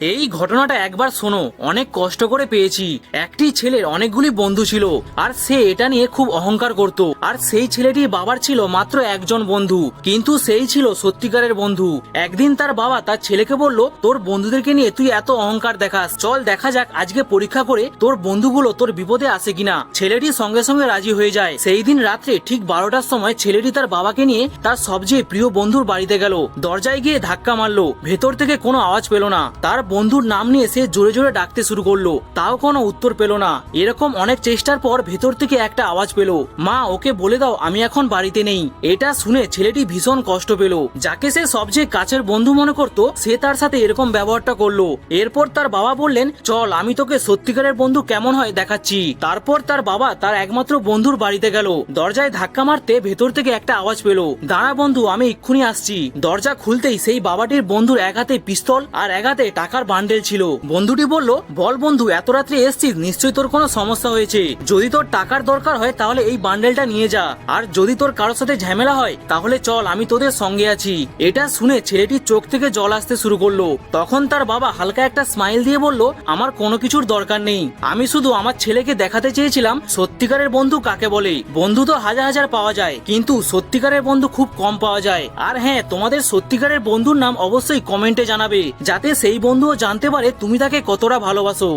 এই ঘটনাটা একবার শোনো, অনেক কষ্ট করে পেয়েছি। একটি ছেলের অনেকগুলি বন্ধু ছিল, আর সে এটা নিয়ে খুব অহংকার করত। আর সেই ছেলেটির বাবার ছিল মাত্র একজন বন্ধু, কিন্তু সেই ছিল সত্যিকারের বন্ধু। একদিন তার বাবা তার ছেলেকে বলল, তোর বন্ধুদেরকে নিয়ে তুই এত অহংকার দেখাস, চল দেখা যাক আজকে পরীক্ষা করে তোর বন্ধুগুলো তোর বিপদে আসে কিনা। ছেলেটি সঙ্গে সঙ্গে রাজি হয়ে যায়। সেই দিন রাত্রে ঠিক 12টার সময় ছেলেটি তার বাবাকে নিয়ে তার সবচেয়ে প্রিয় বন্ধুর বাড়িতে গেল। দরজায় গিয়ে ধাক্কা মারলো, ভেতর থেকে কোনো আওয়াজ পেল না। তার বন্ধুর নাম নিয়ে সে জোরে জোরে ডাকতে শুরু করলো, তাও কোনো উত্তর পেল না। এরকম অনেক চেষ্টার পর ভেতর থেকে একটা আওয়াজ পেল, মা ওকে বলে দাও আমি এখন বাড়িতে নেই। এটা শুনে ছেলেটি ভীষণ কষ্ট পেল। যাকে সে সবচেয়ে কাছের বন্ধু মনে করত, সে তার সাথে এরকম ব্যবহারটা করলো। এরপর তার বাবা বললেন, চল আমি তোকে সত্যিকারের বন্ধু কেমন হয় দেখাচ্ছি। তারপর তার বাবা তার একমাত্র বন্ধুর বাড়িতে গেল। দরজায় ধাক্কা মারতে ভেতর থেকে একটা আওয়াজ পেল, দাঁড়া বন্ধু আমি এক্ষুনি আসছি। দরজা খুলতেই সেই বাবাটির বন্ধুর এক হাতে পিস্তল আর এক হাতে টাকার বান্ডেল ছিল। বন্ধুটি বলল, বল বন্ধু এত রাত্রে এসছিস, নিশ্চয়ই তোর কোনো সমস্যা হয়েছে। যদি তোর টাকার দরকার হয় তাহলে এই বান্ডেলটা নিয়ে যা, আর যদি তোর কারোর সাথে ঝামেলা হয় তাহলে চল আমি তোদের সঙ্গে আছি। এটা শুনে ছেলেটির চোখ থেকে জল আসতে শুরু করলো। তখন তার বাবা হালকা একটা স্মাইল দিয়ে বলল, আমার কোনো কিছুর দরকার নেই, আমি শুধু আমার ছেলেকে দেখাতে চেয়েছিলাম সত্যিকারের বন্ধু কাকে বলে। বন্ধু তো হাজার হাজার পাওয়া যায়, কিন্তু সত্যিকারের বন্ধু খুব কম পাওয়া যায়। আর হ্যাঁ, তোমাদের সত্যিকারের বন্ধুর নাম অবশ্যই কমেন্টে জানাবে, যাতে সেই বন্ধুও জানতে পারে তুমি তাকে কতটা ভালোবাসো।